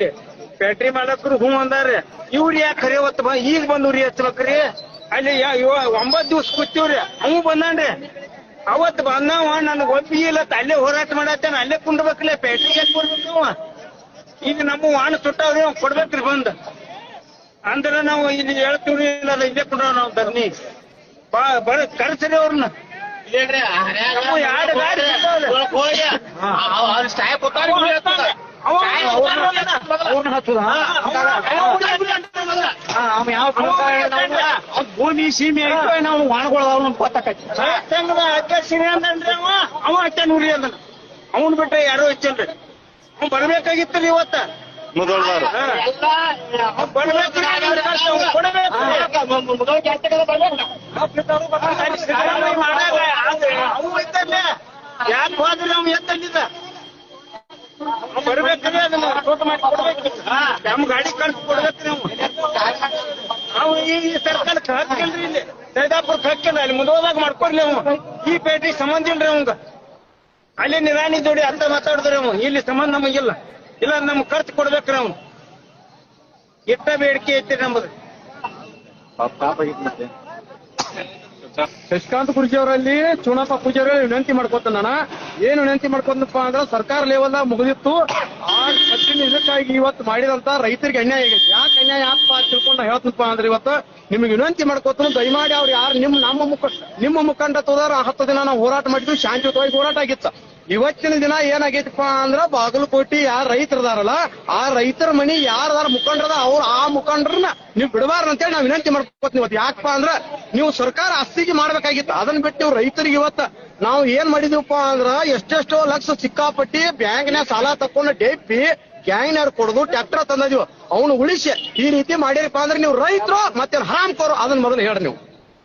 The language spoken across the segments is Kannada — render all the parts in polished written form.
ಫ್ಯಾಕ್ಟ್ರಿ ಮಾಲಕರು ಹೂ ಅಂದಾರ. ಇವ್ರು ಯಾಕೆ ಖರೆ ಹೊತ್ತು ಈಗ ಬಂದ್ ಉರಿ ಹಚ್ಬೇಕ್ರಿ? ಅಲ್ಲಿ 9 ದಿವ್ಸ ಕೂತೀವ್ರಿ, ಅವ್ ಬಂದಾನ್ರಿ. ಅವತ್ ಬಂದವ ನನ್ಗೆ ಒಪ್ಪಿಗೆ ಇಲ್ಲ, ಅಲ್ಲೇ ಹೋರಾಟ ಮಾಡತ್ತೇನ, ಅಲ್ಲೇ ಕುಂಡ್ಬೇಕಲ್ಲ, ಫ್ಯಾಕ್ಟ್ರಿಗೆ ಕೊಡ್ಬೇಕು ಅವ. ಈಗ ನಮ್ಮ ವಾಣ ಸುಟ್ಟವ್ರಿ, ಅವ್ ಕೊಡ್ಬೇಕ್ರಿ ಬಂದ್. ಅಂದ್ರೆ ನಾವು ಇಲ್ಲಿ ಹೇಳ್ತೀವ್ರಿ, ಇಲ್ಲ ಇಲ್ಲೇ ಕುಂಡ್ರ ನಾವು ಧರ್ನಿ ಕರ್ಸರಿ ಅವ್ರನ್ನ. ಭೂಮಿ ಸೀಮೆ ನಾವು ವಾಣಗೊಳದವ್ ಗೊತ್ತಾಕೈತಿ. ಅಕ್ಕ ಸೀಮೆ ಅಂದನ್ರಿ ಅವ ಅಕ್ಕ ನುರಿ ಅಂದ. ಅವನ್ ಬಿಟ್ರೆ ಯಾರು ಹೆಚ್ಚಲ್ರಿ. ಅವ್ ಬರ್ಬೇಕಾಗಿತ್ತು ಇವತ್ತ. ಯಾಕೆ ಹೋದ್ರಿ ಅವ್ ಎತ್ತಲ್ಲಿದ್ದ ಬರ್ಬೇಕ್ರಿ, ಅದನ್ನ ತೋಟ ಮಾಡಿ ಕೊಡ್ಬೇಕು. ನಮ್ ಗಾಡಿ ಕಳ್ಸಿ ಕೊಡ್ಬೇಕ್ರಿ ನಾವು. ಈ ಸರ್ಕಾರಕ್ಕೆ ಹಕ್ಕಿಲ್ರಿ, ಇಲ್ಲಿ ಸೈದಾಪುರಕ್ಕೆ ಹಕ್ಕಿಲ್ಲ. ಅಲ್ಲಿ ಮುದೋದಾಗ ಮಾಡ್ಕೊಡ್ಲಿ ಅವ. ಈ ಪೇಟೆ ಸಂಬಂಧ ಇಲ್ರಿ ಅವಂಗ. ಅಲ್ಲಿ ನಿರಾಣಿ ಜೋಡಿ ಅಂತ ಮಾತಾಡಿದ್ರಿ ಅವ. ಇಲ್ಲಿ ಸಂಬಂಧ ನಮಗಿಲ್ಲ. ಇಲ್ಲ ನಮ್ಗೆ ಖರ್ಚು ಕೊಡ್ಬೇಕ್ರಿ ಅವ್ನು. ಇಟ್ಟ ಬೇಡಿಕೆ ಐತಿ ನಮ್ಮದು. ಶಶಿಕಾಂತ್ ಪೂಜೆ ಅವರಲ್ಲಿ ಚುನಾಪ ಪೂಜೆ ಅವರಲ್ಲಿ ವಿನಂತಿ ಮಾಡ್ಕೊತಾನ. ಏನು ವಿನಂತಿ ಮಾಡ್ಕೊಂಡಪ್ಪ ಅಂದ್ರೆ ಸರ್ಕಾರ ಲೆವೆಲ್ ಮುಗಿದಿತ್ತು. ಆ ಕಠಿಣ ಇದಕ್ಕಾಗಿ ಇವತ್ತು ಮಾಡಿದಂತ ರೈತರಿಗೆ ಅನ್ಯಾಯ ಆಗೈತಿ. ಯಾಕೆ ಅನ್ಯಾಯ ಯಾಕಪ್ಪ ತಿಳ್ಕೊಂಡ ಹೇಳ್ತನಪ್ಪ ಅಂದ್ರೆ ಇವತ್ತು ನಿಮ್ಗೆ ವಿನಂತಿ ಮಾಡ್ಕೊತಾನ. ದಯಮಾಡಿ ಅವ್ರು ಯಾರು ನಿಮ್ಮ ಮುಖಂಡತ್ವದಾರ 10 ದಿನ ನಾವು ಹೋರಾಟ ಮಾಡಿದ್ವಿ, ಶಾಂತಿಯುತವಾಗಿ ಹೋರಾಟ ಆಗಿತ್ತು. ಇವತ್ತಿನ ದಿನ ಏನಾಗೈತಪ್ಪ ಅಂದ್ರ ಬಾಗಲಕೋಟೆ ಯಾರು ರೈತರದಾರಲ್ಲ, ಆ ರೈತರ ಮನಿ ಯಾರದಾರ ಮುಖಂಡರದ ಅವ್ರು ಆ ಮುಖಂಡರನ್ನ ನೀವು ಬಿಡಬಾರ್ದು ಅಂತೇಳಿ ನಾವು ವಿನಂತಿ ಮಾಡ್ಕೋತೀವಿ. ಇವತ್ತು ಯಾಕಪ್ಪ ಅಂದ್ರ ನೀವು ಸರ್ಕಾರ ಆಸ್ತಿಗೆ ಮಾಡ್ಬೇಕಾಗಿತ್ತು, ಅದನ್ನ ಬಿಟ್ಟು ನೀವು ರೈತರಿಗೆ ಇವತ್ತ ನಾವು ಏನ್ ಮಾಡಿದೀವಪ್ಪ ಅಂದ್ರ ಎಷ್ಟೆಷ್ಟೋ ಲಕ್ಷ ಸಿಕ್ಕಾಪಟ್ಟಿ ಬ್ಯಾಂಕ್ನ್ಯಾಗ ಸಾಲ ತಕೊಂಡು ಡೆಪ್ಪಿ ಗ್ಯಾಂಗ್ನವ್ರು ಕೊಡೋದು ಟ್ರ್ಯಾಕ್ಟರ್ ತಂದಿದ್ವಿ. ಅವನು ಉಳಿಸಿ ಈ ರೀತಿ ಮಾಡಿರಪ್ಪ ಅಂದ್ರೆ ನೀವು ರೈತರು ಮತ್ತೆ ಹರಾಮ್ ಕೋರು ಅದನ್ನ ಮೊದಲು ಹೇಳ್ರಿ. ನೀವು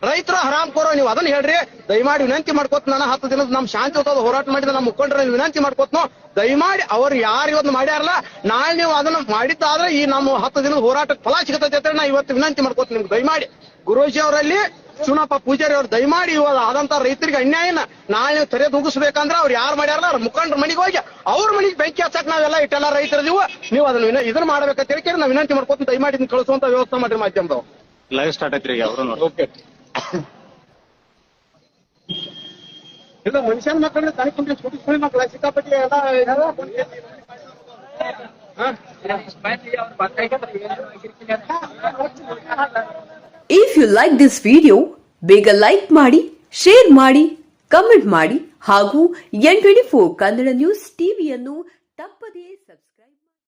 ರೈತರು ಹರಾಮ್ ಕೋರೋ ನೀವು ಅದನ್ನ ಹೇಳ್ರಿ. ದಯಮಾಡಿ ವಿನಂತಿ ಮಾಡ್ಕೋತ ನಾನು 10 ದಿನದ ನಮ್ ಶಾಂತಿಯುತ ಹೋರಾಟ ಮಾಡಿದ ನಮ್ಮ ಮುಖಂಡರ ವಿನಂತಿ ಮಾಡ್ಕೋತ್ನೋ. ದಯಮಾಡಿ ಅವ್ರು ಯಾರು ಇವತ್ತು ಮಾಡ್ಯಾರಲ್ಲ, ನಾಳೆ ನೀವು ಅದನ್ನ ಮಾಡಿದ್ದಾದ್ರೆ ಈ ನಮ್ಮ 10 ದಿನದ ಹೋರಾಟಕ್ಕೆ ಫಲ ಸಿಗತೈತೆ ಅಂತ ನಾ ಇವತ್ತು ವಿನಂತಿ ಮಾಡ್ಕೋತೀನಿ ನಿಮ್ಗೆ. ದಯಮಾಡಿ ಗುರೂಜಿ ಅವರಲ್ಲಿ ಚುನಾಪ ಪೂಜಾರಿ ಅವ್ರು ದಯಮಾಡಿ ಇವಾಗ ಆದಂತ ರೈತರಿಗೆ ಅನ್ಯಾಯನ ನಾಳೆ ನೀವು ತೆರೆ ದೂಗಿಸ್ಬೇಕಂದ್ರೆ ಅವ್ರು ಯಾರು ಮಾಡ್ಯಾರಲ್ಲ ಅವ್ರ ಮುಖಂಡರ ಮನೆಗೆ ಹೋಗಿ ಅವ್ರ ಮನೆಗೆ ಬೆಂಕಿ ಹಚ್ಚಕ್ ನಾವೆಲ್ಲ ಇಟ್ಟೆಲ್ಲ ರೈತರದೀವು. ನೀವು ಅದನ್ನ ಇದನ್ನ ಮಾಡ್ಬೇಕಂತ ಹೇಳಿ ನಾವು ವಿನಂತಿ ಮಾಡ್ಕೋತೀನಿ. ದಯಮಾಡಿ ಇದನ್ನ ಕಳಿಸುವಂತ ವ್ಯವಸ್ಥೆ ಮಾಡ್ರಿ ಮಾಧ್ಯಮದವ್ರು. ಲೈವ್ ಸ್ಟಾರ್ಟ್ ಐತ್ರಿ ಅವರು. ಓಕೆ ಇಲ್ಲ ಮನುಷ್ಯನ ಮಕ್ಕಳನ್ನ ತನಿಖೆ ಸುಳಿ ಮಕ್ಕಳ ಸಿಕ್ಕಾಪಟ್ಟಿ ಎಲ್ಲ if you like this video ಬೇಗ ಲೈಕ್ ಮಾಡಿ, ಶೇರ್ ಮಾಡಿ, ಕಮೆಂಟ್ ಮಾಡಿ ಹಾಗೂ N24 ಕನ್ನಡ ನ್ಯೂಸ್ ಟಿವಿಯನ್ನು ತಪ್ಪದೇ